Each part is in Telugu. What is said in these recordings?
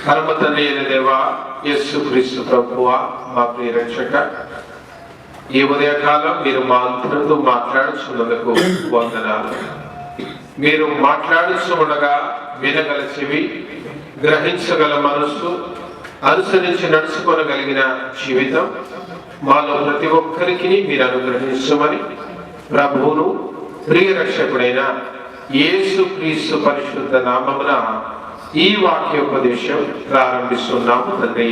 పరమతండ్రి అయిన దేవా, యేసుక్రీస్తు ప్రభువా, మా ప్రియ రక్షక, ఈ ఉదయకాలం మీరు మా అందరితో మాట్లాడుతున్నందుకు వందనాలు. మీరు మాట్లాడుతూ ఉండగా వినగల చెవి, గ్రహించగల మనస్సు, అనుసరించి నడుచుకోగలిగిన జీవితం మాలో ప్రతి ఒక్కరికి మీరు అనుగ్రహించమని ప్రభువును ప్రియ రక్షకుడైన యేసుక్రీస్తు పరిశుద్ధ నామమున ఈ వాక్యోపదేశం ప్రారంభిస్తున్నాము తండ్రి.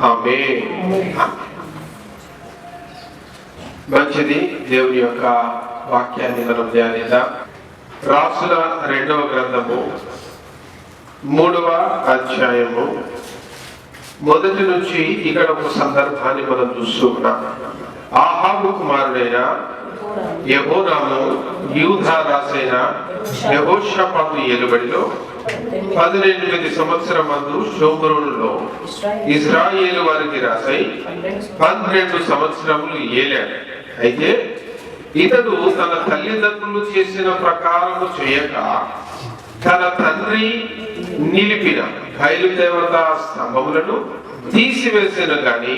ఆమేన్. మంచిది. దేవుని యొక్క వాక్యాన్ని మనం ధ్యానిద్దాం. రాసుల 2వ గ్రంథము 3వ అధ్యాయము మొదటి నుంచి ఇక్కడ ఒక సందర్భాన్ని మనం చూస్తున్నాం. ఆహాబు కుమారుడైన యెహోరాము యూదా రాజైన యెహోషాపాతు ఏలుబడిలో 18 సంవత్సరమందు షోమ్రోనులో ఇశ్రాయేలు వారికి రాజై 12 సంవత్సరములు ఏలాడు. అయితే ఇతడు తన తల్లిదండ్రులు చేసిన ప్రకారము చేయక తన తండ్రి నిలిపిన బయలుదేవతా స్తంభములను తీసివేసిన గాని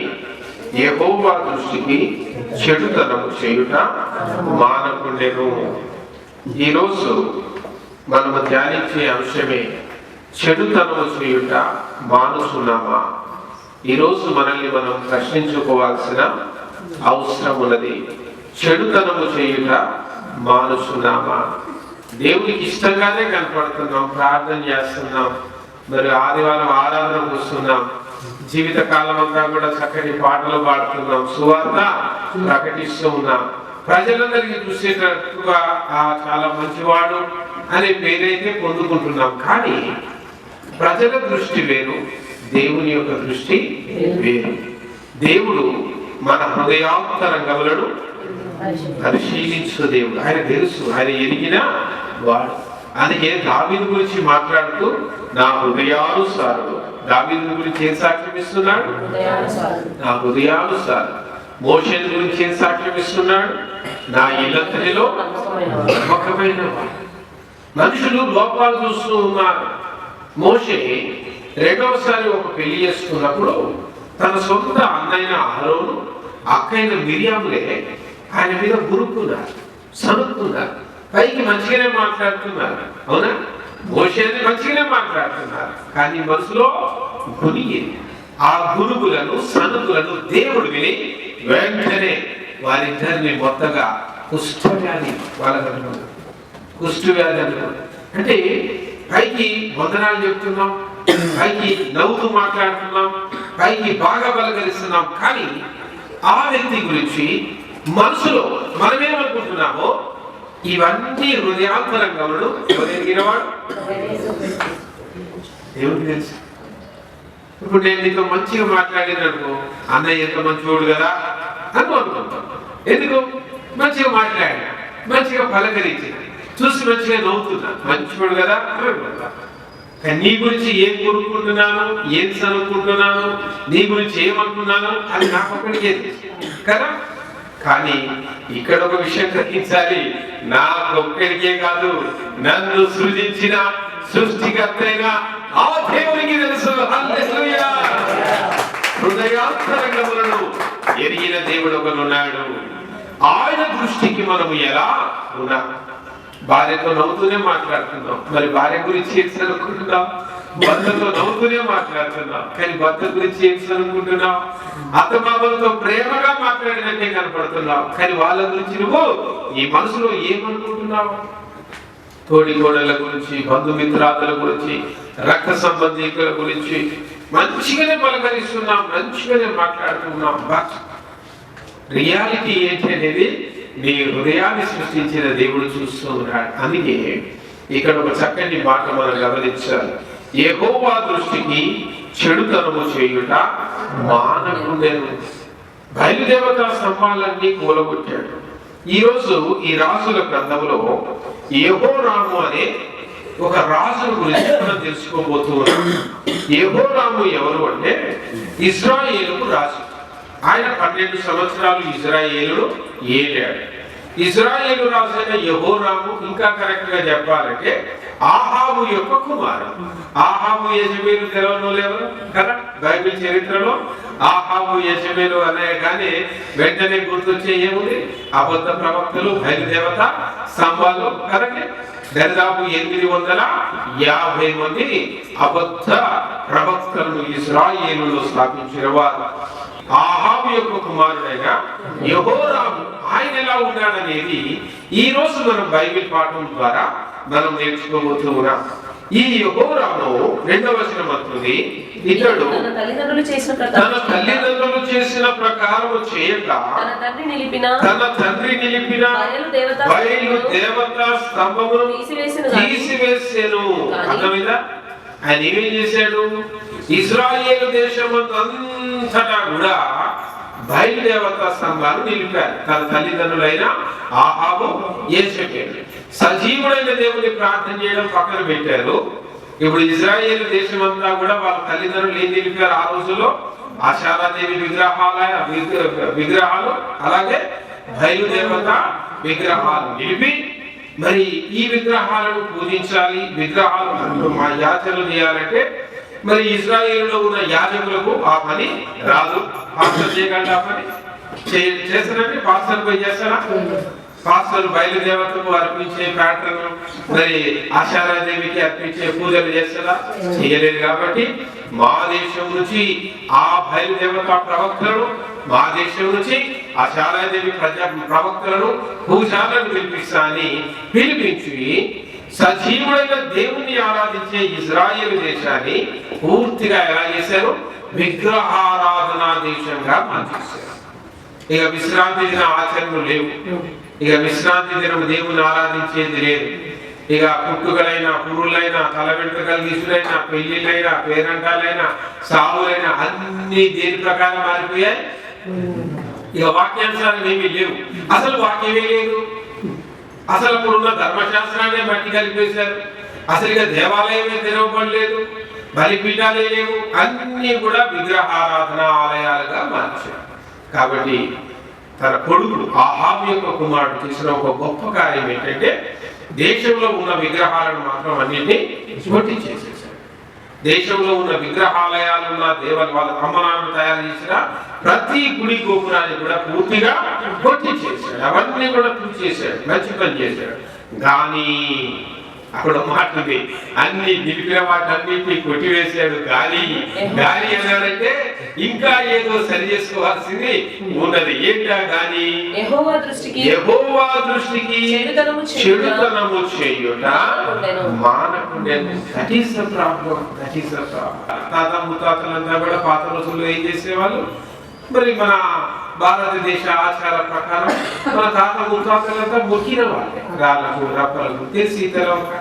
యెహోవా దృష్టికి చెడుతనము చేయుట మానకుండెను. ఈరోజు మనము ధ్యానించే అంశమే చెడుతనము చేయుట మానుచున్నామా? ఈరోజు మనల్ని మనం ప్రశ్నించుకోవాల్సిన అవసరం ఉన్నది. చెడుతనము చేయుట మానుచున్నామా? దేవునికి ఇష్టంగానే కనపడుతున్నాం, ప్రార్థన చేస్తున్నాం, మరి ఆదివారం ఆరాధనకు వస్తున్నాం, జీవిత కాలం అంతా కూడా చక్కటి పాటలు పాడుతున్నాం, సువార్త ప్రకటిస్తూ ఉన్నాం, ప్రజలందరికీ చూసేటట్టుగా చాలా మంచివాడు అనే పేరైతే పొందుకుంటున్నాం. కానీ ప్రజల దృష్టి వేరు, దేవుని యొక్క దృష్టి వేరు. దేవుడు మన హృదయాంతరంగములను పరిశీలించు దేవుడు. ఆయన తెలుసు, ఆయన ఎరిగిన వాడు. అందుకే దావీదు గురించి మాట్లాడుతూ నా హృదయానుసారుడు. దావీదు గురించి ఏం సాక్ష్యం ఇస్తున్నాడు? నా హృదయానుసారుడు. మోషేను గురించి ఏం సాక్ష్యం ఇస్తున్నాడు? నా ఇల్లంతటిలో నమ్మకమైన వాడు. మనుషులు లోపాలు చూస్తూ ఉన్నారు. మోషే 2వసారి ఒక పెళ్లి చేసుకున్నప్పుడు తన సొంత అన్నైన అహరోను, అక్కైన మిరియాములే ఆయన మీద గురుక్కున్నారు, సనుక్కున్నారు. పైకి మంచిగానే మాట్లాడుతున్నారు, అవునా? మోషేని మంచిగానే మాట్లాడుతున్నారు, కానీ మనసులో గునిగింది. ఆ గురుగులను, సనుకులను దేవుడు విని వెంటనే వారిద్దరిని మొత్తగా కుష్ఠవ్యాధి వాళ్ళకనుకున్నారు. కుష్ఠవ్యాధి అనుకున్నారు. అంటే పైకి వందనాలు చెప్తున్నాం, పైకి నవ్వుతూ మాట్లాడుతున్నాం, పైకి బాగా బలకరిస్తున్నాం, కానీ ఆ వ్యక్తి గురించి మనసులో మనమేమనుకుంటున్నామో ఇవన్నీ హృదయాంతరంగములను ఎవరెరిగినవాడు? దేవుడికి తెలుసు. ఇప్పుడు నేను నీతో మంచిగా మాట్లాడిననుకో, అన్నయ్య ఎంత మంచివాడు కదా అని అనుకుంటాం. ఎందుకు? మంచిగా మాట్లాడినా, మంచిగా పలకరించి, చూసి మంచిగా నవ్వుతున్నా, మంచివాడు కదా అని అనుకుంటా. కానీ నీ గురించి ఏం కోరుకుంటున్నాను, ఏం చదువుకుంటున్నాను, నీ గురించి ఏమంటున్నాను అది నాకు ఒక్కడికే కదా. కానీ ఇక్కడ ఒక విషయం గ్రహించాలి, నాకొక్కడికే కాదు, నన్ను సృజించిన సృష్టికర్తైన ఆ దేవునికి తెలుసు. హల్లెలూయా. హృదయాంతరంగములను ఎరిగిన దేవుడు ఒకనున్నాడు. ఆయన దృష్టికి మనము ఎలా ఉన్నాం? భార్యతో నవ్వుతూనే మాట్లాడుతున్నాం, మరి భార్య గురించి ఏం చదువుకుంటున్నాం? భర్తతో నవ్వుతూనే మాట్లాడుతున్నాం, కానీ భర్త గురించి ఏం చదువుకుంటున్నాం? అత్తమామలతో ప్రేమగా మాట్లాడినట్టే కనపడుతున్నావు, కానీ వాళ్ళ గురించి నువ్వు ఈ మనసులో ఏమనుకుంటున్నావు? తోడి కోడళ్ళ గురించి, బంధుమిత్రాదుల గురించి, రక్త సంబంధికుల గురించి మంచిగానే పలకరిస్తున్నాం, మంచిగానే మాట్లాడుతున్నాం. బట్ రియాలిటీ ఏంటి అనేది నీ హృదయాన్ని సృష్టించిన దేవుడు చూస్తూ ఉన్నాడు. అందుకే ఇక్కడ ఒక చక్కటి మాట మనం గమనించాలి. యెహోవా దృష్టికి చెడుతనము చేయుట మానకుండెను. బయలుదేవతా స్తంభాలన్నీ కూలగొట్టాడు. ఈరోజు ఈ రాజుల గ్రంథంలో యెహోరాము అనే ఒక రాజుల గురించి మనం తెలుసుకోబోతున్నాం. యెహోరాము ఎవరు అంటే ఇశ్రాయేలుకు రాజు. ఆయన 12 సంవత్సరాలు ఇశ్రాయేలును ఏలాడు. ఇశ్రాయేలు రాజైన యెహోరాము, ఇంకా కరెక్ట్ గా చెప్పాలంటే ఆహాబు యొక్క కుమారుడు. ఆహాబు యెజబెలు తెలవనోళ్ళు ఎవరు కదా బైబిల్ చరిత్రలో? ఆహాబు యెజబెలు అనే కానీ వెంటనే గుర్తొచ్చే ఏముంది? అబద్ధ ప్రవక్తలు, బయలుదేవత స్తంభాలు కదండి. దాదాపు 850 మంది అబద్ధ ప్రవక్తలను ఇశ్రాయేలులో స్థాపించిన వారు. ఆహాబు యొక్క కుమారుడైన యెహోరాము ఆయన ఎలా ఉన్నాడనేది ఈ రోజు మనం బైబిల్ పాఠం ద్వారా మనం నేర్చుకోబోతున్నాం. ఈ యెహోరాము 2వ వచనం అంటుంది, ఇతడు తన తల్లిదండ్రులు చేసిన ప్రకారం చేయక తన తండ్రి నిలిపిన బయలు దేవతా స్తంభమును తీసివేసెను. అర్థమైందా? ఆయన ఏమేం చేశాడు? ఇశ్రాయేలు దేశమంతటా కూడా బయలుదేవతా స్తంభాలు నిలిపారు. తన తల్లిదండ్రులైన ఆహాబు, యెజబెలు సజీవుడైన దేవుని ప్రార్థన చేయడం పక్కన పెట్టారు. ఇప్పుడు ఇశ్రాయేలు దేశమంతా కూడా వాళ్ళ తల్లిదండ్రులు ఏం నిలిపారు ఆ రోజుల్లో? ఆషారాదేవి విగ్రహాలు అలాగే బయలుదేవత విగ్రహాలు నిలిపి మరి ఈ విగ్రహాలను పూజించాలి, విగ్రహాలు మా యాచనలు చేయాలంటే మరి ఇశ్రాయేలులో ఉన్న యాజకులకు ఆ పని రాదు. పాస్టర్ చేయగలరా పని? చేస్తారంటే పాస్టర్ పోయి చేస్తారా? పాస్టర్ బయలుదేవతకు అర్పించే ప్యాటర్న్ మరి ఆషారాదేవికి అర్పించే పూజలు చేస్తారా? చేయలేదు. కాబట్టి మా దేశం నుంచి ఆ బయలుదేవత ప్రవక్తలను, మా దేశం నుంచి ఆషారాదేవి ప్రవక్తలను, పూజాలను పిలిపించి సజీవుడైన దేవుణ్ణి ఆరాధించే ఇశ్రాయేలు దేశాన్ని పూర్తిగా ఎలా చేశారు? విగ్రహారాధనా దేశంగా మార్చేశారు. ఇక విశ్రాంతి దిన ఆచరణలు లేవు. ఇక విశ్రాంతి దినం దేవుని ఆరాధించేది లేదు. ఇక పుట్టుకలైనా, పురులైనా, తల వెంట్రుకలు తీసులైనా, పెళ్లిళ్ళైనా, పేరంటాలైనా, సావులైనా అన్ని దేని ప్రకారం మారిపోయాయి. ఇక వాక్యానుసారం ఏమీ లేవు. అసలు వాక్యమే లేదు. అసలు అప్పుడున్న ధర్మశాస్త్రాన్ని మట్టి కలిపేశారు. అసలు ఇక దేవాలయమే తెరవబడలేదు, బలిపీఠాలే లేవు. అన్ని కూడా విగ్రహారాధన ఆలయాలుగా మార్చారు. కాబట్టి తన కొడుకుడు ఆహాబు యొక్క కుమారుడు చేసిన ఒక గొప్ప కార్యం ఏంటంటే దేశంలో ఉన్న విగ్రహాలను మాత్రం అన్నింటినీ కొట్టి చేసేసాడు. దేశంలో ఉన్న విగ్రహాలయాలున్న వాళ్ళ అమ్మనాన్ని తయారు చేసిన ప్రతి గుడి గోపురాన్ని కూడా పూర్తిగా కొట్టి చేశాడు. అవన్నీ కూడా చేశాడు, మంచి పని చేశాడు. కానీ అక్కడ మాటది అన్ని నిలిపిన వాటన్నింటినీ కొట్టివేశాడు. గాలి గాలి అన్నాడంటే ఇంకా ఏదో సరి చేసుకోవాల్సింది ఉన్నది. ఏంటా గాలి? యెహోవా దృష్టికి చెడుతనము చేయుట మానకుండెను. That is the problem. తాత ముత్తాతలంతా కూడా పాత రోజుల్లో ఏం చేసేవాళ్ళు? మరి మన భారతదేశ ఆచార ప్రకారం మన తాత ముత్తాతలంతా మొక్కిన వాళ్ళే. రాళ్ళకు, రప్పలకు తెలిసి తెలవక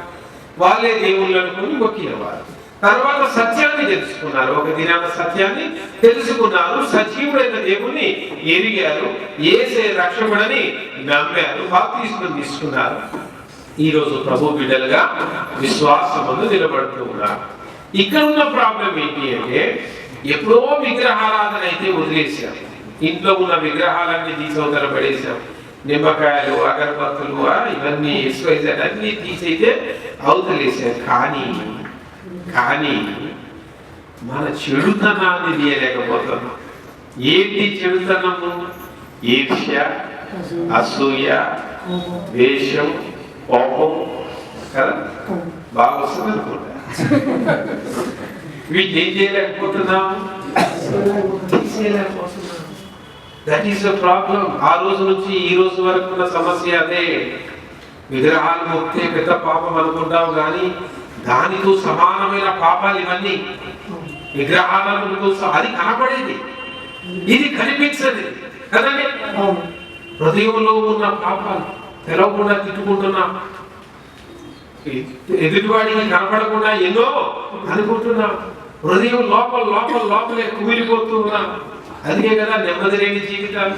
వాళ్ళే దేవుళ్ళు అనుకుని మొక్కిన వాళ్ళు. తర్వాత సత్యాన్ని తెలుసుకున్నారు. ఒక దినాన సత్యాన్ని తెలుసుకున్నారు. సజీవుడైన దేవుణ్ణి ఎరిగారు. యేసే రక్షకుడని నమ్మారు. బాప్తిస్మం తీసుకున్నారు. ఈ రోజు ప్రభు బిడ్డలుగా విశ్వాసమందు నిలబడుతూ ఉన్నారు. ఇక్కడ ఉన్న ప్రాబ్లం ఏంటి అంటే ఎప్పుడో విగ్రహారాధన అయితే వదిలేశాం. ఇంట్లో ఉన్న విగ్రహాలన్నీ తీసవతల పడేశాం. నిమ్మకాయలు, అగరబత్తులు ఇవన్నీ అన్ని తీసైతే అవతలేసాం. కానీ మన చెడుతనాన్ని తీయలేకపోతున్నాం. ఏంటి చెడుతనము? ఈర్ష్య, అసూయ, ద్వేషం, కోపం కదా బాగా వస్తుంది అనుకుంటా. వీటిని ఏం చేయలేకపోతున్నాం, తీసేయలేకపోతున్నాం. That is the problem. ఆ రోజు నుంచి ఈ రోజు వరకు ఉన్న సమస్య అదే. విగ్రహాలు మొక్కితే పెద్ద పాపం అనుకుంటావు, కానీ దానితో సమానమైన పాపాలు ఇవన్నీ. విగ్రహాలకు అది కనపడేది, ఇది కనిపించదు కదండి. హృదయంలో ఉన్న పాపాలు తెలవకుండా తిట్టుకుంటున్నా, ఎదుటివాడికి కనపడకుండా ఎన్నో అనుకుంటున్నా, హృదయం లోపలే కుమిలిపోతున్నా. అందుకే కదా నెమ్మది లేని జీవితాలు.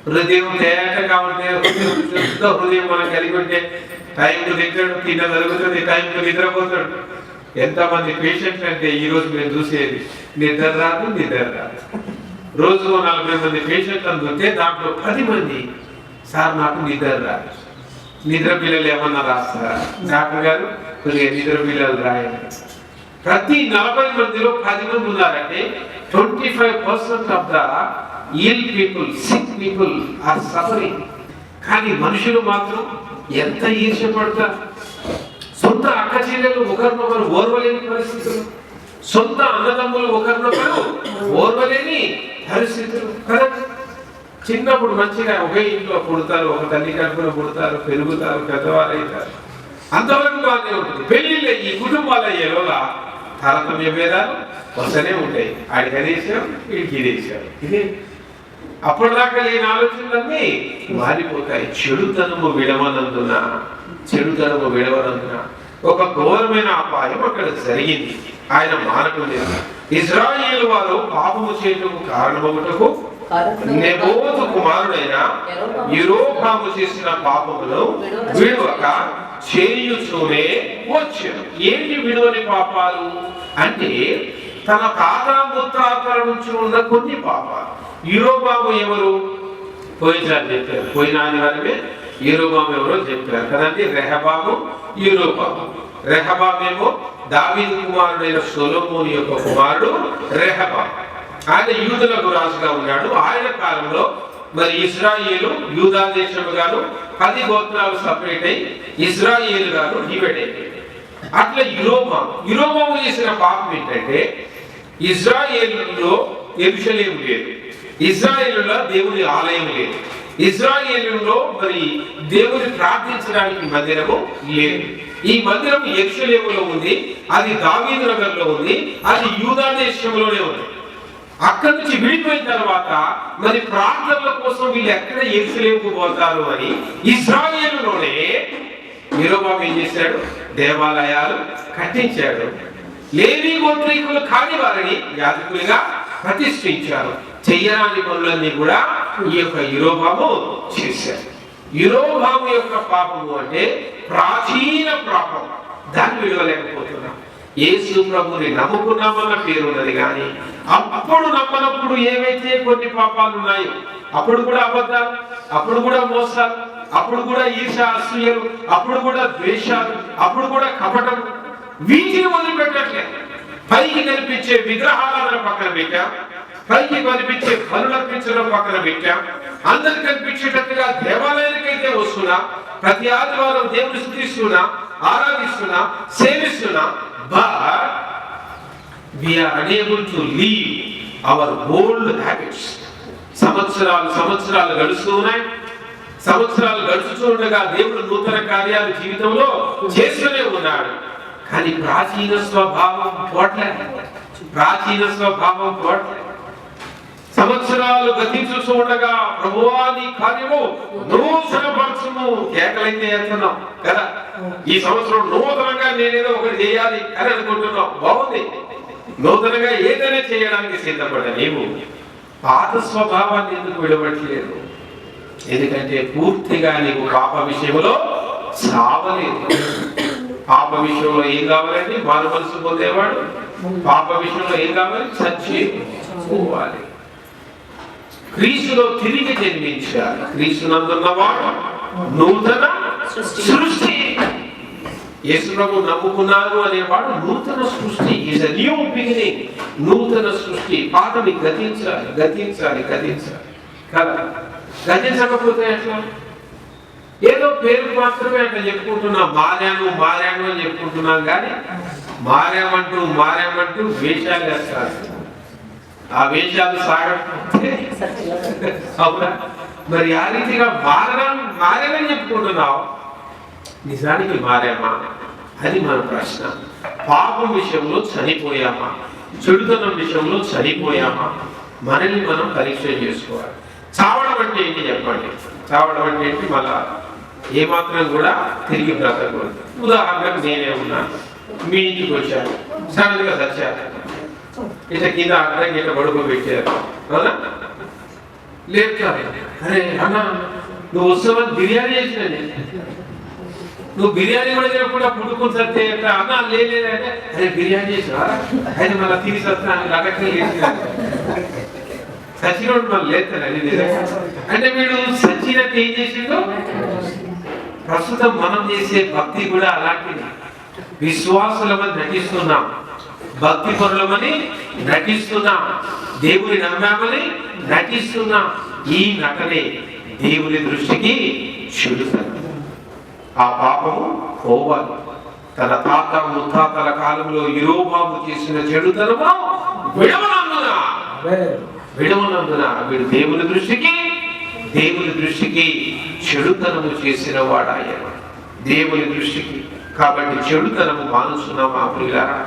హృదయం తేటగా ఉంటే, హృదయం మనం కలిగి ఉంటే టైంకు తింటాడు, తిన్న జరుగుతుంది, టైంకు నిద్రపోతాడు. ఎంతమంది పేషెంట్లు అంటే ఈ రోజు మేము చూసేది నిద్ర రాదు. రోజు 40 మంది పేషెంట్లు అందుకే దాంట్లో 10 మంది సార్ నాకు నిద్ర రాదు. నిద్ర పిల్లలు ఏమన్నా రాస్తారా? డాక్టర్ గారు కొద్దిగా నిద్ర పిల్లలు రాయండి. ప్రతి 40 మందిలో 10 మంది ఉన్నారంటే 25% of the ill people, sick people are suffering. కానీ మనుషులు మాత్రం ఎంత ఈర్ష్యపడతారు. సొంత అక్క చెల్లెలు ఒకరినొకరు ఓర్వలేని పరిస్థితులు, సొంత అన్నదమ్ములు ఒకరినొకరు ఓర్వలేని పరిస్థితులు కదా. చిన్నప్పుడు మంచిగా ఒకే ఇంట్లో పుడతారు, ఒక తల్లి కడుపులో పుడతారు, పెరుగుతారు, పెద్దవారు అవుతారు, అంతవరకు బాగానే ఉంటుంది. పెళ్లిళ్ళు ఈ కుటుంబాలు అయ్యేలోగా తారతమ్య భేదాలు వస్తూనే ఉంటాయి. ఆడికి అదేశాం, వీడికి ఇదేశాం. ఇదే అప్పటిదాకా లేని ఆలోచనలన్నీ మారిపోతాయి. చెడుతనము విడవనందున ఒక ఘోరమైన అపాయం అక్కడ జరిగింది. ఆయన మానకుండా ఇజ్రాయేలు వారు పాపము చేయటకు కారణమగుటకు నెబోతు కుమారుడైన యెరోబాము చేసిన పాపమును విడువక చేయుచూనే వచ్చారు. ఏంటి విడువని పాపాలు అంటే తన తాత ముత్తాతల నుంచి ఉన్న కొన్ని పాపాలు. యెరోబాము ఎవరు? పోయినారు చెప్పారు. పోయిన ఆదివారమే యెరోబాము ఎవరో చెప్పారు కదండి. రెహబాము, యెరోబాము. రెహబామేమో దావీదు కుమారుడైన సొలొమోను యొక్క కుమారుడు రెహబాము. ఆయన యూదులకు రాజుగా ఉన్నాడు. ఆయన కాలంలో మరి ఇశ్రాయేలు యూదా దేశము గాను 10 గోత్రాలు సపరేట్ అయి ఇశ్రాయేలు గాను డివైడ్ అయిపోయింది. అట్లా యెరోబాము చేసిన పాపం ఏంటంటే ఇశ్రాయేలులో యెరూషలేము లేదు, ఇశ్రాయేలులో దేవుని ఆలయం లేదు, ఇశ్రాయేలులో మరి దేవుని ప్రార్థించడానికి మందిరము లేదు. ఈ మందిరం యెరూషలేములో ఉంది, అది దావీదు నగర్లో ఉంది, అది యూదా దేశంలోనే ఉంది. అక్కడి నుంచి విడిపోయిన తర్వాత మరి ప్రార్థనల కోసం వీళ్ళు ఎక్కడ యెరూషలేముకు పోతారు అని ఇశ్రాయేలులోనే యెరోబాము ఏం చేశాడు? దేవాలయాలు కట్టించాడు. లేవీ గోత్రీకులు కాని వారిని యాజకులుగా ప్రతిష్ఠించారు. చెయ్యరాని పనులన్నీ కూడా ఈ యొక్క యెరోబాము చేశారు. యెరోబాము యొక్క పాపము అంటే ప్రాచీన పాపం, దాన్ని విడవలేకపోతున్నాం. యేసు ప్రభుని నమ్ముకున్నామన్న పేరు ఉన్నది కానీ అప్పుడు నమ్మనప్పుడు ఏవైతే కొన్ని పాపాలు ఉన్నాయో, అప్పుడు కూడా అబద్ధాలు, అప్పుడు కూడా మోసాలు, అప్పుడు కూడా ఈర్ష్య అసూయలు, అప్పుడు కూడా ద్వేషాలు, అప్పుడు కూడా కపటం, వీటిని వదిలిపెట్టట్లేదు. పైకి కనిపించే విగ్రహాలను పక్కన పెట్టాం, పైకి కనిపించే పనులర్పించడం పక్కన పెట్టాం, అందరికి కనిపించేటట్టుగా దేవాలయానికైతే వస్తున్నా, ప్రతి ఆదివారం దేవుని స్తుతిస్తున్నా, ఆరాధిస్తున్నా, సేవిస్తున్నా, but we are unable to leave our old habits. సంవత్సరాలు గడుస్తూ ఉన్నాయి. సంవత్సరాలు గడుచుతుండగా దేవుడు నూతన కార్యాలు జీవితంలో చేస్తూనే ఉన్నాడు. కానీ ప్రాచీన స్వభావం పోట్లేదు. సంవత్సరాలు గతించుతూ ఉండగా ప్రభువా నీ కార్యము నూతనపరచుము కేకలైతే ఎత్తున్నాం కదా. ఈ సంవత్సరం నూతనంగా నేనేదో ఒకటి చేయాలి అని అనుకుంటున్నాం. బాగుంది, నూతనంగా ఏదైనా చేయడానికి సిద్ధపడ్డా. నీవు పాత స్వభావాన్ని ఎందుకు విడవట్లేదు? ఎందుకంటే పూర్తిగా నీకు పాప విషయంలో సావలేదు. పాప విషయంలో ఏం కావాలండి? మారు మనసు పొందేవాడు. పాప విషయంలో ఏం కావాలి? చచ్చిపోవాలి. క్రీస్తులో తిరిగి జన్మించాలి. క్రీస్తునందున్నవాడు నూతన సృష్టి. యేసు ప్రభు నమ్ముకున్నారు అనేవాడు నూతన సృష్టి. Is a new beginning. నూతన సృష్టి. పాతని గతించాలి కదా. గతించకపోతే ఎట్లా? ఏదో పేరు మాత్రమే అట్లా చెప్పుకుంటున్నాం. మారాను అని చెప్పుకుంటున్నాం కానీ మారామంటూ వేషాలు వేస్తారు. ఆ వేషాలు సాగకపోతే అవునా? మరి ఆ రీతిగా మారామని చెప్పుకుంటున్నావు, నిజానికి మారామా? అది మన ప్రశ్న. పాపం విషయంలో చనిపోయామా? చెడుతనం విషయంలో చనిపోయామా? మనల్ని మనం పరీక్ష చేసుకోవాలి. చావడం అంటే ఏంటి చెప్పండి? చావడం అంటే ఏంటి? మళ్ళా ఏమాత్రం కూడా తిరిగి బ్రతకూడదు. ఉదాహరణకు నేనే ఉన్నాను, మీ ఇంటికి వచ్చాను, సడన్ గా చచ్చాను, ఇట్లా కింద అర్థం ఇట్లా పడుకోబెట్టారు, అవునా? లేపుతారు. అరే అన్న నువ్వు వస్తావని బిర్యానీ చేసిన, నువ్వు బిర్యానీ కూడా తినకుండా పుడుకుని సత్తే అన్న లేదంటే అరే బిర్యానీ చేసినా అయితే మళ్ళీ తిరిగి వస్తాను లగట్లే లేచిన సచినుడు మనం లేస్తానండి. అంటే వీడు సచినట్టు ఏం చేసిండో ప్రస్తుతం మనం చేసే భక్తి కూడా అలాంటిది. విశ్వాసులమని నటిస్తున్నాం, భక్తి పరులమని నటిస్తున్నాం, దేవుని నమ్మామని నటిస్తున్నాం. ఈ నటనే దేవుని దృష్టికి చెడుతనం. ఆ పాపము పోవాలి. తన తాత ముత్తాతల కాలంలో యెరోబాము చేసిన చెడుతనము విడవనందున వీడు దేవుని దృష్టికి చెడుతనము చేసిన వాడాయన, దేవుని దృష్టికి. కాబట్టి చెడుతనము మానుస్తున్నామా ప్రియులారా?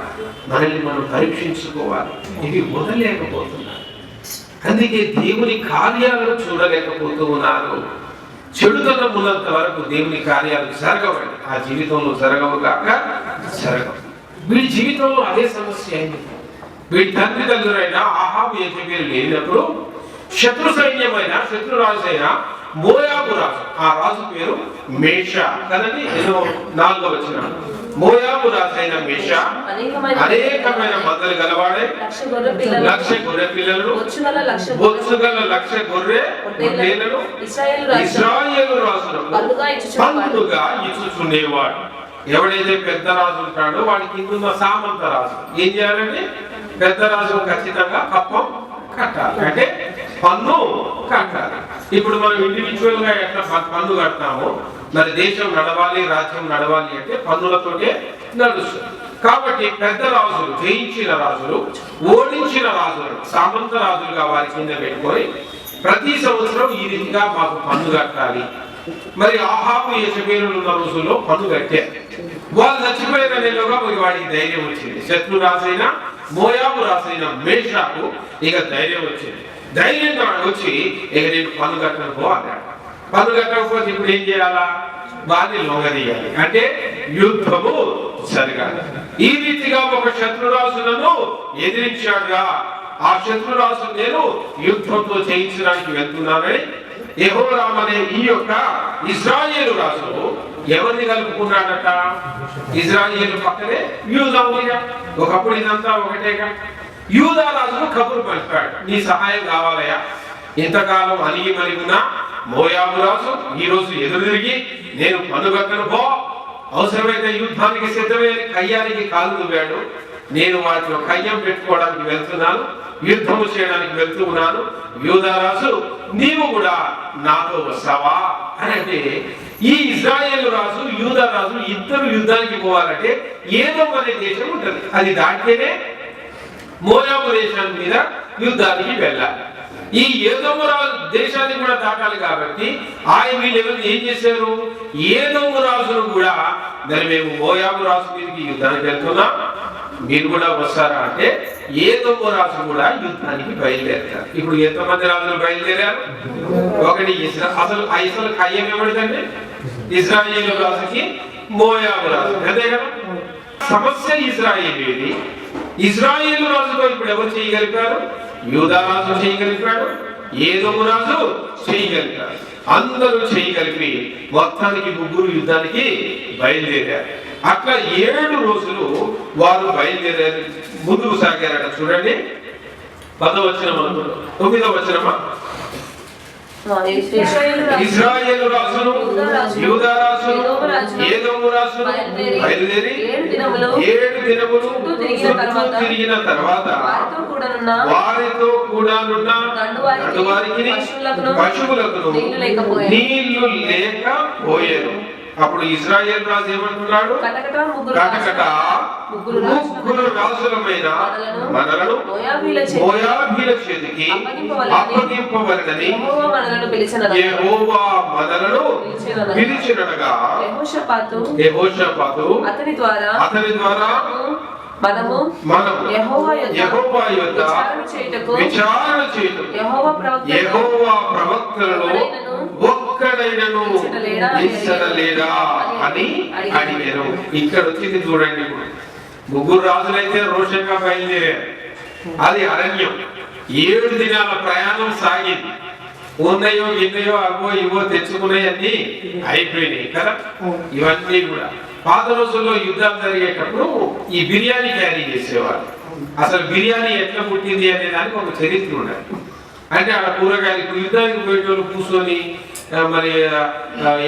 మనల్ని మనం పరీక్షించుకోవాలి. ఇవి వదలేకపోతున్నారు, అందుకే దేవుని కార్యాలను చూడలేకపోతూ ఉన్నారు. చెడుతనం ఉన్నంత వరకు దేవుని కార్యాలు జరగవండి. ఆ జీవితంలో జరగవు కాక జరగవు. వీడి జీవితంలో అదే సమస్య అయింది. వీడి తల్లిదండ్రులైన ఆహాబు యెజెబెలు లేనప్పుడు శత్రు సైన్యమైన శత్రురాజు అయిన మోయాబు రాజు, ఆ రాజు పేరు మేషా కదండి. 4వ వచనం. మోయాబు రాజు అయిన మేషా అనేకమైన మందలు గలవాడే, 1,00,000 గొర్రె పిల్లలను, బొచ్చుగల 1,00,000 గొర్రె పొట్టేళ్లను ఇశ్రాయేలు రాజులకు పన్నుగా ఇచ్చుచుండేవాడు. ఎవడైతే పెద్ద రాజు ఉంటాడో వాడి కింద సామంత రాజు ఏం చేయాలంటే పెద్ద రాజు ఖచ్చితంగా కప్పం కట్టాలి, అంటే పన్ను కట్టాలి. ఇప్పుడు మనం ఇండివిజువల్ గా ఎట్లా పన్ను కడతామో, మరి దేశం నడవాలి, రాజ్యం నడవాలి అంటే పన్నులతోనే నడుస్తుంది. కాబట్టి పెద్ద రాజులు, జయించిన రాజులు, ఓడించిన రాజులు సామంత రాజులుగా వారి కింద పెట్టుకొని ప్రతి సంవత్సరం ఈ రీతిగా మాకు పన్ను కట్టాలి. మరి ఆహాబు యెజెబెలు ఉన్న రోజుల్లో పన్ను కట్టారు. వాళ్ళు చచ్చిపోయిన నెలలోగా వాడికి ధైర్యం వచ్చింది. శత్రు రాజైన మోయాబు రాజైన మేషాకు ఇక ధైర్యం వచ్చింది. ధైర్యంగా వచ్చి ఇక నేను పన్ను కట్టను పో అన్నాడు. పన్ను కట్టకపోతే ఇప్పుడు ఏం చేయాలా? వారిని లొంగదీయాలి, అంటే యుద్ధము జరగాలి. ఈ రీతిగా ఒక శత్రురాజులను ఎదిరించాడుగా. ఆ శత్రురాజు నేను యుద్ధంతో జయించడానికి వెళ్తున్నానని యెహోరాము అనే ఈ యొక్క ఇశ్రాయేలు రాజు ఎవరిని కలుపుకున్నాడట? ఇశ్రాయేలు పక్కనే యూదా ఉందిగా. ఒకప్పుడు ఇదంతా ఒకటేగా. యూదా రాజును కబురు పంపాడు, నీ సహాయం కావాలయా? ఇంతకాలం అలిగి మలిగిన మోయాబు రాజు ఈ రోజు ఎదురు తిరిగి నేను పన్నుగట్టను పో, అవసరమైతే యుద్ధానికి సిద్ధమే కయ్యానికి కాలు దువ్వాడు. నేను వాటిలో కయ్యం పెట్టుకోవడానికి వెళ్తున్నాను, యుద్ధము చేయడానికి వెళ్తూ ఉన్నాను. యూదా రాజు నీవు కూడా నాతో వస్తావా అని అంటే, ఈ ఇశ్రాయేలు రాజు యూదా రాజు ఇద్దరు యుద్ధానికి పోవాలంటే ఏదో అనే దేశం ఉంటుంది, అది దాటితేనే మోయాబు దేశం మీద యుద్ధానికి వెళ్ళాలి. ఈ ఏదోము రాజు దేశాన్ని కూడా దాటాలి. కాబట్టి ఆయన వీళ్ళు ఏం చేశారు? ఏదోము రాజును కూడా మరి మేము మోయాబు రాజు మీదకి యుద్ధానికి వెళ్తున్నాం, మీరు కూడా వస్తారా అంటే ఏదోము రాజు కూడా యుద్ధానికి బయలుదేరారు. ఇప్పుడు ఎంతమంది రాజులు బయలుదేరారు? ఒకటి అసలు కయ్యం ఏమడుదండి? ఇశ్రాయేలు రాజుకి మోయాబు రాజు, అదే కదా సమస్య. ఇశ్రాయేలు ఇశ్రాయేలు రాజుతో ఇప్పుడు ఎవరు చేయగలిగారు? యూదా రాజు చేయగలిగాడు, ఏదోము రాజు చేయగలిగాడు. అందరూ చేయగలిపి మొత్తానికి ముగ్గురు యుద్ధానికి బయలుదేరారు. అట్లా 7 రోజులు వారు బయలుదేరారు, ముందుకు సాగారట. చూడండి 10వ వచనం, 9వ వచనమా? ఇశ్రాయేలు రాజును యూదా రాజును ఏదోము రాజును బయలుదేరి 7 దినములు చుట్టూ తిరిగిన తర్వాత వారితో కూడానున్న గండువారికి పశువులకు నీళ్లు లేకపోయారు. అప్పుడు ఇశ్రాయేలు రాజు ఏమంటున్నాడు? కటకట ముగ్గురు రాజులమైన మనలను మోయాబీల చేతికి అప్పగింపవలెనని యెహోవా మనలను పిలిచినగా యెహోషాపాతు అతని ద్వారా మనము యెహోవా యొద్ద విచారణ చేయుటకు యెహోవా ప్రవక్తలను ఒక్కడైనను ఇచ్చడలేదా అని అడిగారు. ఇక్కడ వచ్చింది చూడండి. ఇప్పుడు ముగ్గురు రాజులైతే రోషంగా బయలుదేరారు. అది అరణ్యం. 7 దినాల ప్రయాణం సాగింది. ఉన్నాయో ఎన్నయో అవో ఇవో తెచ్చుకున్నాయన్నీ అయిపోయినాయి కదా. ఇవన్నీ కూడా పాత రోజుల్లో యుద్ధాలు జరిగేటప్పుడు ఈ బిర్యానీ క్యారీ చేసేవారు. అసలు బిర్యానీ ఎట్లా పుట్టింది అనే దానికి ఒక చరిత్ర ఉండాలి. అంటే ఆ కూరగాయలు ఇప్పుడు యుద్ధానికి పోయేటోళ్ళు కూర్చొని మరి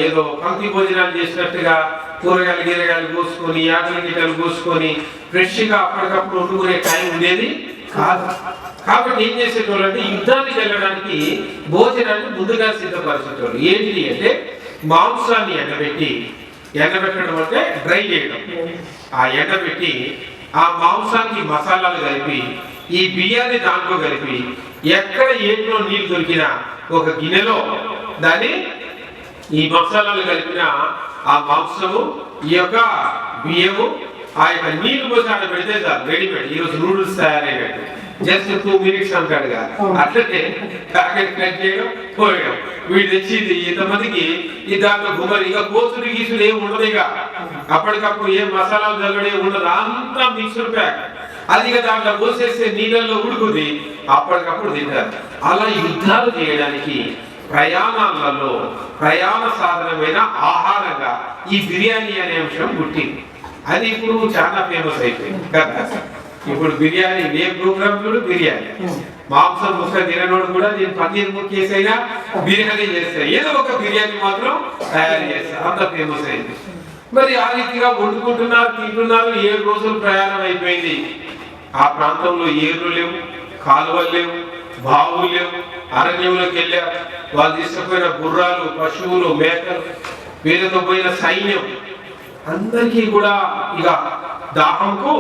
ఏదో పంక్తి భోజనాలు చేసినట్టుగా గీరగాయలు కోసుకొని గిట్టలు కోసుకొని ఫ్రెష్గా అప్పటికప్పుడు వండుకునే టైం ఉండేది కాదు. కాబట్టి ఏం చేసేటోళ్ళు అంటే యుద్ధానికి వెళ్ళడానికి భోజనాన్ని ముందుగా సిద్ధపరిచేటోళ్ళు. ఏంటి అంటే మాంసాన్ని ఎండబెట్టడం అంటే డ్రై చేయడం. ఆ ఎండబెట్టి ఆ మాంసానికి మసాలాలు కలిపి ఈ బియ్యాన్ని దాంట్లో కలిపి ఎక్కడ ఏట్లో నీళ్ళు దొరికినా ఒక గిన్నెలో దాన్ని ఈ మసాలాలు కలిపిన ఆ మాంసము ఈ యొక్క బియ్యము ఆ యొక్క నీళ్లు పోసి ఆడ పెడితే చాలు రెడీమేడ్. ఈరోజు నూడిల్స్ తయారయ్యేటట్టు జస్ట్ 2 minutes అంటాడుగా అట్లనే ప్యాకెట్ కట్ చేయడం పోయడం. వీడు తెచ్చింది ఇంతమందికి ఈ దాంట్లో గుమ్మరి ఇక కోసుడు గీసుడు ఏమి ఉండదు. ఇక అప్పటికప్పుడు ఏం మసాలాలు చల్లడే ఉండదు, అంతా మిక్స్డ్ ప్యాక్. అది ఇక దాంట్లో పోసేస్తే నీళ్ళల్లో ఉడుకుది, అప్పటికప్పుడు తింటారు. అలా యుద్ధాలు చేయడానికి ప్రయాణాలలో ప్రయాణ సాధనమైన ఆహారంగా ఈ బిర్యానీ అనే అంశం పుట్టింది. అది ఇప్పుడు చాలా ఫేమస్ అయిపోయింది కదా. ఇప్పుడు బిర్యానీ ఏ ప్రోగ్రామ్ చూడు బిర్యానీ. మాంసం ముక్క తిననోడు కూడా నేను పన్నీర్ ముక్కేసైనా బిర్యానీ చేస్తాను, ఏదో ఒక బిర్యానీ మాత్రం తయారు చేస్తాను, అంత ఫేమస్ అయింది. మరి ఆ రీతిగా వండుకుంటున్నారు, తింటున్నారు. 7 రోజులు ప్రయాణం అయిపోయింది. ఆ ప్రాంతంలో ఏర్లు లేవు, కాలువలు లేవు, బావులు లేవు. అరణ్యంలోకి వెళ్ళారు. వాళ్ళు తీసుకుపోయిన గుర్రాలు, పశువులు, మేకలు, వీళ్ళతో పోయిన సైన్యం అందరికీ కూడా ఇక దాహంకు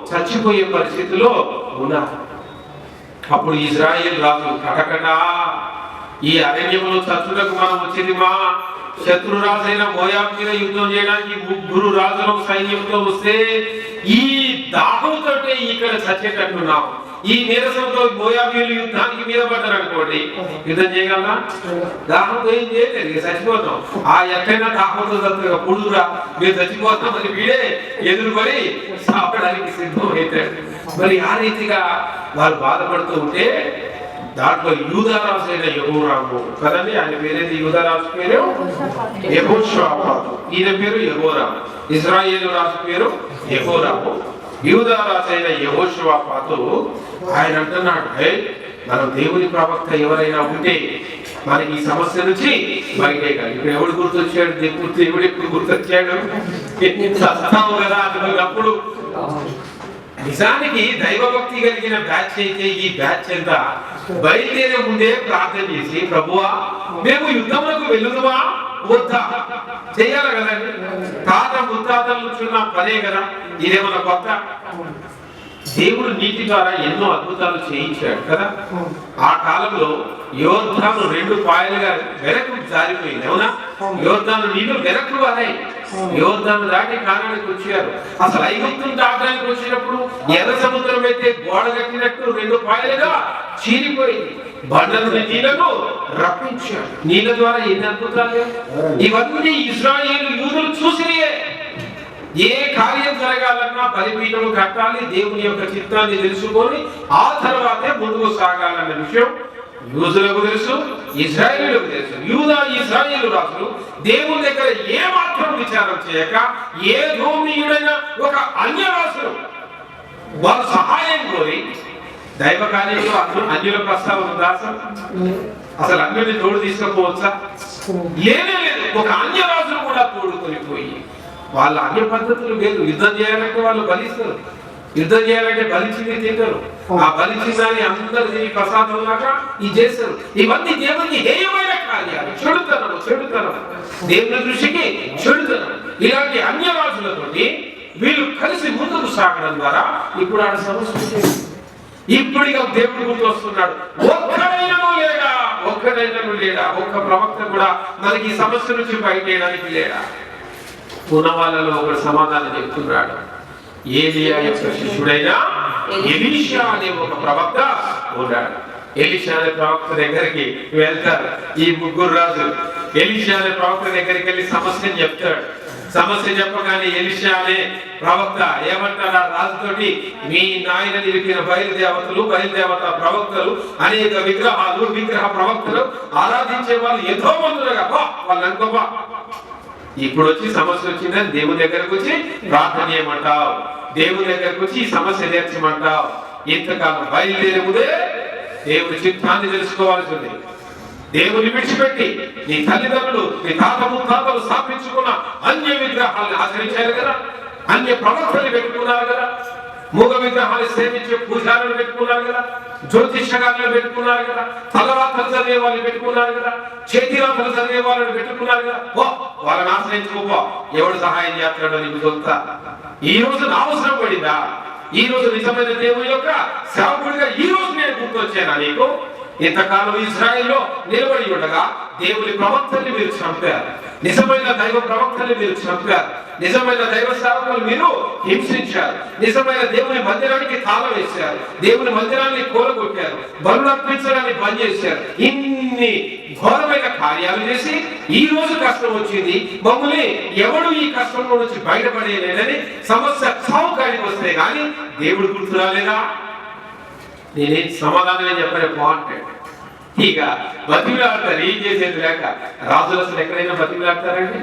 చచ్చిపోయే పరిస్థితిలో ఉన్నారు. అప్పుడు ఇజ్రాయేల్ రాజు కటకటా ఈ అరణ్యంలో చచ్చుటకు మనం వచ్చింది మా శత్రురాజైన మోయాబు మీద యుద్ధం చేయడానికి 3 రాజుల సైన్యంతో వస్తే ఈ దాహంతో ఇక్కడ చచ్చేటట్టున్నాం. ఈ నీరసంతో మోయాబీలు యుద్ధానికి మీద పడ్డారు అనుకోండి, యుద్ధం చేయగలరా? దాహంతో ఏం చేయలేదు, చచ్చిపోతాం. ఆ ఎక్కడైనా దాహంతో చదువుగా పుడురా మీరు చచ్చిపోతాం అని వీడే ఎదురుపడి సాపడానికి సిద్ధం అవుతాడు. మరి ఆ రీతిగా వాళ్ళు బాధపడుతూ ఉంటే దాంట్లో యూదారాజు అయిన యెహోరాము కదండి, ఆయన పేరేది? యూదారాజు పేరు యెహోషాపాతు, ఈయన పేరు యెహోరాము. ఇజ్రాయేలు రాజు పేరు యెహోరాము. యూదారాజు అయిన యెహోషాపాతు ఆయన అంటున్నాడు, మనం దేవుని ప్రవక్త ఎవరైనా ఉంటే మనకి ఈ సమస్య నుంచి బయటే కాదు. ఇప్పుడు ఎవడు గుర్తొచ్చాడు? దేవుడు ఎప్పుడు గుర్తొచ్చాడు? చస్తావు కదా అనుకున్నప్పుడు. నిజానికి దైవభక్తి కలిగిన బ్యాచ్ అయితే ఈ బ్యాచ్ ఎంత బయలుదేరే ముందే ప్రార్థన చేసి, ప్రభువా మేము యుద్ధంలోకి వెళ్ళుదువా వద్దా చేయాలి కదండి. తాత ముత్తాతల నుంచి ఉన్న పనే కదా, ఇదేమన్నా కొత్త? దేవుడు నీటి ద్వారా ఎన్నో అద్భుతాలు చేయించాడు కదా. ఆ కాలంలో యోర్దాను 2 పాయలుగా వెనక్కు జారిపోయింది, అవునా? యోర్దాను నీళ్లు వెనక్కు అన్నాయి. యోర్దాను దాటి కానానికి వచ్చారు. అసలు ఐగుప్తును దాటడానికి వచ్చినప్పుడు ఎర్ర సముద్రం అయితే గోడ కట్టినట్టు 2 పాయలుగా చీలిపోయింది. బండను నీళ్లను రప్పించాడు. నీళ్ళ ద్వారా ఎన్ని అద్భుతాలు! ఇవన్నీ ఇశ్రాయేలు యూదులు చూసినయే. ఏ కార్యం జరగాలన్నా బలిపీఠం కట్టాలి, దేవుని యొక్క చిత్తాన్ని తెలుసుకొని ఆ తర్వాతే ముందుకు సాగాలన్న విషయం యూదులకు తెలుసు, ఇశ్రాయేలులకు తెలుసు. యూదా ఇశ్రాయేలు రాజులు దేవుని దగ్గర ఏ మాత్రం విచారం చేయక ఏ ధోమీయుడైన ఒక అన్యరాజులు వారు సహాయం కోరి దైవ కార్యంలో అన్యుల ప్రస్తావన ఉందా? అసలు అన్యుని తోడు తీసుకపోవచ్చా? లేనే లేదు. ఒక అన్యరాజులు కూడా తోడుకొని పోయి వాళ్ళ అన్య పద్ధతులు వేరు. యుద్ధం చేయాలంటే వాళ్ళు బలిస్తారు, యుద్ధం చేయాలంటే బలిచింది తింటారు. ఆ బలిచిందని అందరు తిని ప్రసాదం లాగా ఇది చేస్తారు. ఇవన్నీ దేవునికి హేయమైన కార్యాలు, చెడుతనం, దేవుని దృష్టికి చెడుతనం. ఇలాంటి అన్యరాజులతోటి వీళ్ళు కలిసి ముందుకు సాగడం ద్వారా ఇప్పుడు ఆడ సమస్య. ఇప్పుడు ఇక దేవుడు గుర్తు వస్తున్నాడు. ఒక్కడైనను లేడా, ఒక్క ప్రవక్త కూడా మనకి ఈ సమస్య నుంచి బయటేయడానికి లేడా? ఉన్న వాళ్ళలో ఒకడు సమాధానం చెప్తున్నాడు. ఏలియా యొక్క శిష్యుడైన ఎలీషా అనే ఒక ప్రవక్త ఉన్నాడు. ఎలీషా అనే ప్రవక్త దగ్గరికి వెళ్తారు ఈ 3 రాజులు. ఎలీషా అనే ప్రవక్త దగ్గరికి వెళ్ళి సమస్యను చెప్తాడు. సమస్య చెప్పగానే ఎలీషా అనే ప్రవక్త ఏమంటాడు ఆ రాజుతోటి, మీ నాయన నిలిపిన బయలుదేవత ప్రవక్తలు అనేక విగ్రహ ప్రవక్తలు ఆరాధించే వాళ్ళు ఎంతో మందులుగా వాళ్ళు అనుకోవా. ఇప్పుడు వచ్చి సమస్య వచ్చిందని దేవుని దగ్గరకు వచ్చి ప్రార్థన చేయమంటావు, దేవుని దగ్గరకు వచ్చి ఈ సమస్య తీర్చమంటావు. ఇంతకాలం బయలుదేరే ముందే దేవుని చిత్తాన్ని తెలుసుకోవాల్సి ఉంది. దేవుని విడిచిపెట్టి నీ తల్లిదండ్రులు నీ తాత ముత్తాతలు స్థాపించుకున్న అన్య విగ్రహాలను ఆచరించారు కదా, అన్య ప్రవక్తలు పెట్టుకున్నారు కదా, మూగ విగ్రహాలు సేవించే పూజారులు పెట్టుకున్నారు కదా, జ్యోతిషగారులు పెట్టుకున్నారు కదా, తలరాత్రులు చదివే వాళ్ళు పెట్టుకున్నారు కదా, చేతిరాత్రులు చదివే వాళ్ళని పెట్టుకున్నారు కదా. ఓ వాళ్ళని ఆశ్రయించుకోపో, ఎవడు సహాయం చేస్తాడో నీకు తెలుసా? ఈ రోజు నా అవసరం పడిందా? ఈ రోజు నిజమైన దేవుని యొక్క సేవకుడిగా ఈ రోజు నేను గుర్తొచ్చానా నీకు? ఇంతకాలం ఇజ్రాయెల్లో నిలబడి ఉండగా దేవుని ప్రవక్తల్ని మీరు చంపారు, నిజమైన దైవ ప్రవక్తల్ని మీరు చంపారు, నిజమైన దైవ సేవకులు మీరు హింసించారు, నిజమైన దేవుని మందిరానికి తాళం వేశారు, దేవుని మందిరాన్ని కూలగొట్టారు, బలులు అర్పించడాన్ని బంద్ చేశారు. ఇన్ని ఘోరమైన కార్యాలు చేసి ఈ రోజు కష్టం వచ్చింది, మమ్మల్ని ఎవడు ఈ కష్టంలో నుంచి బయటపడేలేదని సమస్య సావుకాడికి వస్తే గాని దేవుడు గుర్తు రాలేదా? నేనేం సమాధానం చెప్పాలి బాగుంటాడు. ఇక బతిమిలాడతారు, ఏం చేసేది లేక. రాజులు అసలు ఎక్కడైనా బతిమిలాడతారండి?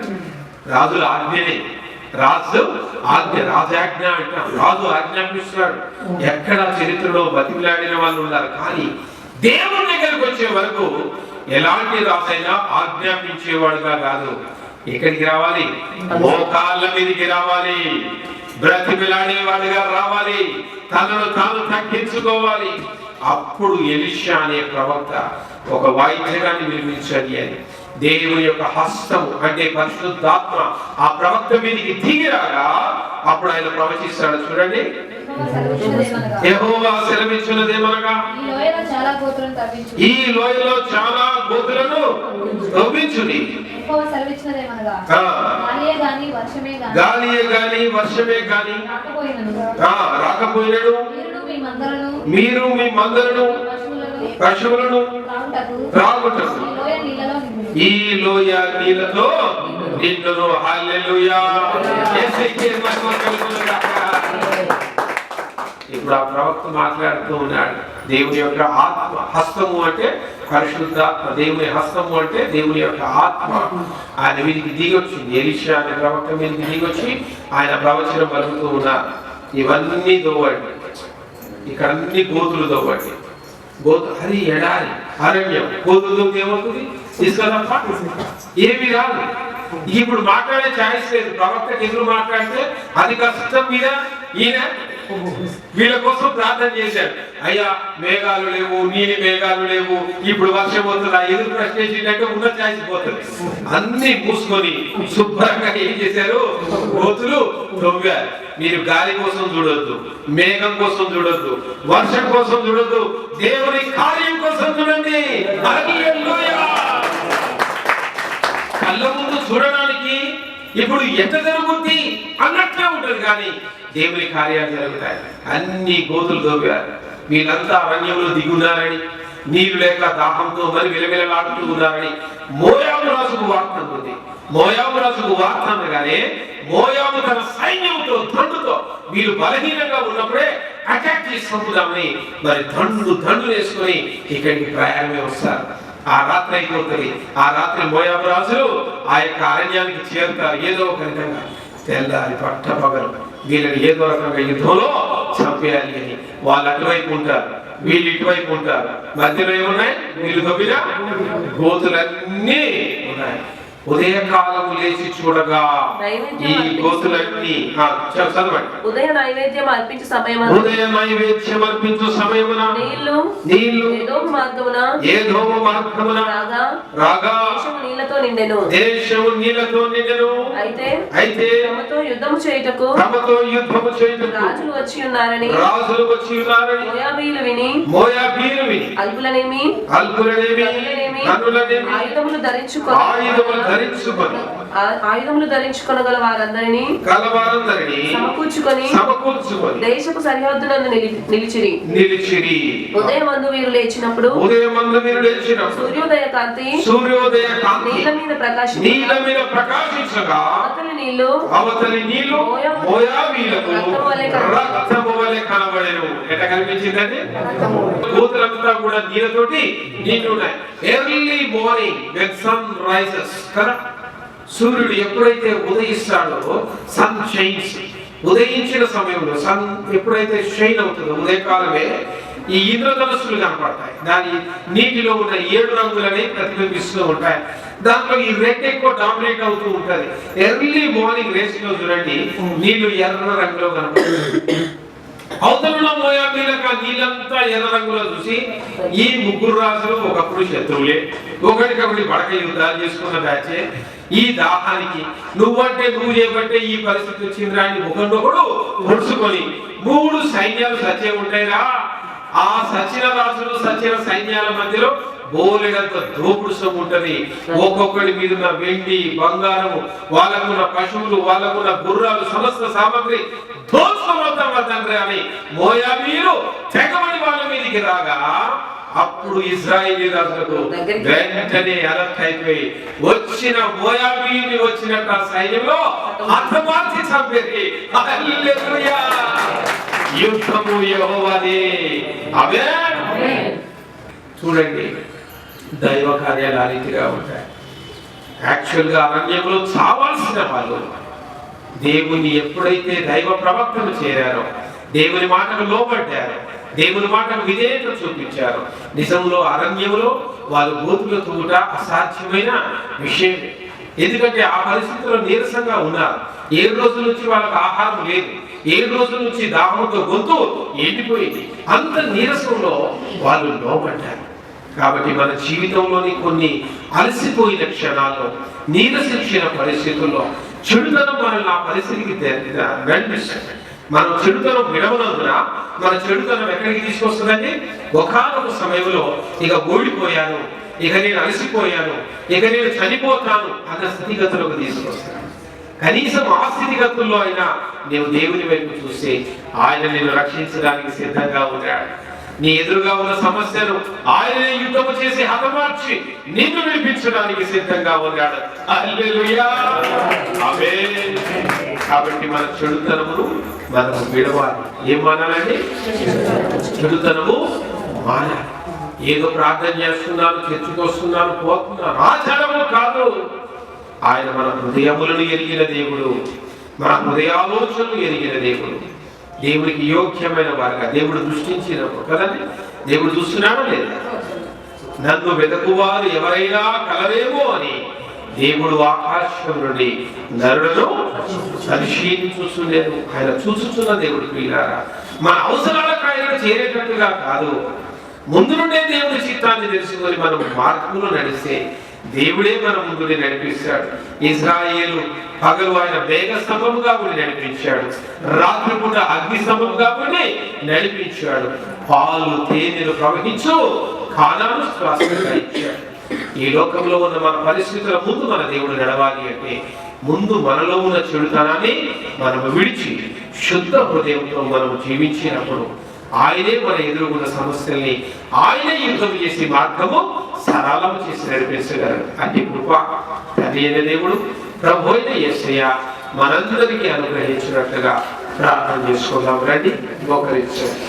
రాజుల ఆజ్ఞనే, రాజు ఆజ్ఞ, రాజాజ్ఞ అంటాం, రాజు ఆజ్ఞాపిస్తాడు. ఎక్కడ చరిత్రలో బతిమిలాడిన వాళ్ళు ఉన్నారు, కానీ దేవుని దగ్గరికి వచ్చే వరకు ఎలాంటి రాజైనా ఆజ్ఞాపించేవాడుగా కాదు. ఎక్కడికి రావాలి? మోకాళ్ళ మీదకి రావాలి, బ్రతిమిలాడేవాడిగా రావాలి, తనను తాను తగ్గించుకోవాలి. అప్పుడు ఎలీషా అనే ప్రవక్త ఒక వాయిద్యాన్ని నిర్మించాలి అని దేవుని యొక్క హస్తము అంటే పరిశుద్ధాత్మ ఆ ప్రవక్త మీదకి దిగిరాగా అప్పుడు ఆయన ప్రవచిస్తాడు. చూడండి, యెహోవా సెలవిచ్చినదేమనగా ఈ లోయలో చాలా గోతులను తవ్వించుడి. గాలియే గాని వర్షమే గాని రాకపోయినను మీరు మీ మందలను పశువులను త్రాగుటకు ఈ లోయ నీళ్ళతో నిన్నును. హల్లెలూయా. ఇప్పుడు ఆ ప్రవక్త మాట్లాడుతూ ఉన్నాడు. దేవుని యొక్క ఆత్మ, హస్తము అంటే పరిశుద్ధాత్మ, దేవుని హస్తము అంటే దేవుని యొక్క ఆత్మ ఆయన మీదకి దిగొచ్చింది. ఎలీషా అనే ప్రవక్త మీదకి దిగొచ్చి ఆయన ప్రవచనం పలుకుతూ ఉన్నారు. ఇవన్నీ దోవండి, ఇక్కడ అన్ని గోతులు దోవండి. గోతు అది ఎడారి అరణ్యం, గోతులు ఏమవుతుంది? తీసుకున్నప్ప ఏమి రాదు. ఇప్పుడు మాట్లాడే ఛాయిస్ లేదు. ప్రవక్తకి ఎదురు మాట్లాడితే అది కష్టం మీద ఈయన వీళ్ళ కోసం ప్రార్థన చేశాడు. అయ్యా మేఘాలు లేవు, నీలి మేఘాలు లేవు, ఇప్పుడు వర్షం వస్తుందా? ఎదురు ప్రశ్న చేసిందంటే ఉన్న ఛాయిస్ పోతుంది. అన్ని మూసుకొని శుభ్రంగా ఏం చేశారు? గోతులు తవ్వారు. మీరు గాలి కోసం చూడొద్దు, మేఘం కోసం చూడొద్దు, వర్షం కోసం చూడొద్దు, దేవుని కార్యం కోసం చూడండి. హల్లెలూయా. కళ్ళ ముందు చూడడానికి ఇప్పుడు ఎంత జరుగుతుంది అన్నట్లే ఉంటుంది, కానీ దేవుని కార్యాలు జరుగుతాయి. అన్ని గోతులు తవ్వారు. వీళ్ళంతా అరణ్యంలో దిగున్నారని, నీళ్లు లేక దాహంతో మరి విలవిలలాడుతూ ఉన్నారని మోయాబు రాజుకు వార్త ఉంది. మోయాబు రాజుకు వార్త అనగానే మోయాబు తన సైన్యంతో దండుతో వీళ్ళు బలహీనంగా ఉన్నప్పుడే అటాక్ చేసి చంపుదామని మరి దండు వేసుకొని ఇక్కడికి ప్రయాణమే వస్తారు. ఆ రాత్రి అయిపోతుంది. ఆ రాత్రి మోయాబు రాజులు ఆ యొక్క అరణ్యానికి చేరుతారు. ఏదో ఒక విధంగా తెల్లారి పట్టపగలు వీళ్ళని ఏదో రకంగా యుద్ధంలో చంపేయాలి అని వాళ్ళు అటువైపు ఉంటారు, వీళ్ళు ఇటువైపు ఉంటారు. మధ్యలో ఏమున్నాయి? వీళ్ళు తవ్విన గోతులన్నీ ఉన్నాయి. ఉదయకాలం లేచి చూడగా ఈ గోతులన్నీ చదవండి. ఉదయ నైవేద్యం అర్పించు సమయమున నీళ్లు ఏదోము మార్గమున రాగా దేశము నీళ్లతో నిండెను. అయితే తమతో యుద్ధము చేయుటకు రాజులు వచ్చి ఉన్నారని మోయాబీయులు విని అల్పులనేమి ఆయుధములు ధరించుకొనగల వారందరినీ సమకూర్చుకొని దేశపు సరిహద్దునందు నిలిచిరి. ఉదయమందు వీరు లేచినప్పుడు సూర్యోదయ కాంతి నీళ్ళ మీద ప్రకాశించగా అవతలి నీళ్లు రక్తము వలె కనబడెను. ఎట్లా కనిపించిందండి? గోతులంతా కూడా నీళ్ళతోటి నిండున్నాయి. Early morning when sun rises, కదా, సూర్యుడు ఎప్పుడైతే ఉదయిస్తాడో, సన్ షైన్స్, ఉదయించిన సమయంలో సన్ ఎప్పుడైతే షైన్ అవుతుందో ఉదయకాలమే ఈ ఇంద్రధనుస్సులు కనపడతాయి. దాని నీటిలో ఉన్న 7 రంగులనే ప్రతిబింబిస్తూ ఉంటాయి. దాంట్లో ఈ రెడ్ ఎక్కువ డామినేట్ అవుతూ ఉంటది. ఎర్లీ మార్నింగ్ రేస్ లో చూడండి నీళ్లు ఎర్ర రంగులో కనపడతాయి. అవతల మోయాబీలకు ఆ నీళ్ళంతా ఎర్ర రంగులో చూసి ఈ ముగ్గురు రాజులు ఒకప్పుడు శత్రువులే, ఒకరికొకటి బడక యుద్ధాలు చేసుకున్న బ్యాచే. ఈ దాహానికి నువ్వు చేపట్టే ఈ పరిస్థితి వచ్చిందిరా అని ఒకరినొకడు పొడుచుకొని 3 సైన్యాలు సచ్చే ఉంటాయిరా. ఆ సచిన రాజులు సచిన సైన్యాల మధ్యలో బోలెడంత దోపుడు సొమ్ము ఉంటది. ఒక్కొక్కడి మీద ఉన్న వెండి బంగారము, వాళ్ళకున్న పశువులు, వాళ్ళకున్న గుర్రాలు, సమస్త సామగ్రి తండ్రి అని మోయాబీలు తెగమని వాళ్ళ మీదకి రాగా అప్పుడు ఇశ్రాయేలీ రాజులకు వెంటనే అలర్ట్ అయిపోయి వచ్చిన మోయాబీని వచ్చినట్టు ఆ సైన్యంలో హతమార్చి చంపేది. హల్లెలూయా! యుద్ధము యెహోవాదే. ఆమేన్. చూడండి దైవ కార్యాలు ఆ రీతిగా ఉంటాయి. యాక్చువల్గా అరణ్యంలో చావాల్సిన వాళ్ళు దేవుని ఎప్పుడైతే దైవ ప్రవక్తలు చేరారో, దేవుని మాటకు లోబడ్డారో, దేవుని మాటకు విధేయత చూపించారు, నిజంలో అరణ్యంలో వాళ్ళు గోతులు తూట అసాధ్యమైన విషయం. ఎందుకంటే ఆ పరిస్థితుల్లో నీరసంగా ఉన్నారు. 7 రోజుల నుంచి వాళ్ళకి ఆహారం లేదు. 7 రోజుల నుంచి దాహంతో గొంతు ఎండిపోయింది. అంత నీరసంలో వాళ్ళు లోబడ్డారు. కాబట్టి మన జీవితంలోని కొన్ని అలసిపోయిన క్షణాల్లో, నీరసించిన పరిస్థితుల్లో చెడుతనం మనల్ని ఆ పరిస్థితికి నడిపిస్తుంది. మనం చెడుతనం విడవనందున మన చెడుతనం ఎక్కడికి తీసుకొస్తుందండి? ఒకానొక సమయంలో ఇక ఓడిపోయాను, ఇక నేను అలసిపోయాను, ఇక నేను చనిపోతాను అన్న స్థితిగతులకు తీసుకొస్తాను. కనీసం ఆ స్థితిగతుల్లో అయినా నీవు దేవుని వైపు చూస్తే ఆయన నిన్ను రక్షించడానికి సిద్ధంగా ఉన్నాడు. నీ ఎదురుగా ఉన్న సమస్యను ఆయనే యుద్ధము చేసి హతమార్చి నిన్ను విడిపించడానికి సిద్ధంగా ఉన్నాడు. హల్లెలూయా! ఆమేన్. కాబట్టి మన చెడుతనమును మనము విడవాలి. ఏం మానాలండి? చెడుతనము మానాలి. ఏదో ప్రార్థన చేస్తున్నాను, చర్చకొస్తున్నాను, పోతున్నాను, ఆచారము కాదు. ఆయన మన హృదయములను ఎరిగిన దేవుడు, మన హృదయాలోచనలు ఎరిగిన దేవుడు. దేవుడికి యోగ్యమైన వారుగా దేవుడు దృష్టించినప్పుడు కదండి, దేవుడు చూస్తున్నాడా లేదా? నన్ను వెతకువారు ఎవరైనా కలరేమో అని దేవుడు ఆకాశం నుండి నరులను పరిశీలించుచుండెను. ఆయన చూచుచున్న దేవుడు ప్రియులారా, మన అవసరాలకు ఆయన చేరేటట్టుగా కాదు, ముందు నుండే దేవుడి చిత్తాన్ని తెలుసుకొని మనం మార్గంలో నడిస్తే దేవుడే మన ముందుని నడిపిస్తాడు. ఇశ్రాయేలు పగలు ఆయన మేఘ స్తంభముగా ఉండి నడిపించాడు, రాత్రిపూట అగ్ని స్తంభముగా ఉండి నడిపించాడు, పాలు తేనెలు ప్రవహించు కానాను స్వాస్థ్యంగా ఇచ్చాడు. ఈ లోకంలో ఉన్న మన పరిస్థితుల ముందు మన దేవుడు నడవాలి అంటే ముందు మనలో ఉన్న చెడుతనాన్ని మనం విడిచి శుద్ధ హృదయంతో మనం జీవించినప్పుడు ఆయనే మన ఎదురుగున్న సమస్యల్ని ఆయనే యుద్ధం చేసి మార్గము సరళము చేసి నడిపించగలరు. అన్ని కృప తండ్రి అయిన దేవుడు ప్రభు అయిన యేసయ్య మనందరికీ అనుగ్రహించినట్లుగా ప్రార్థన చేసుకుందాం. రండి, మోకరించండి.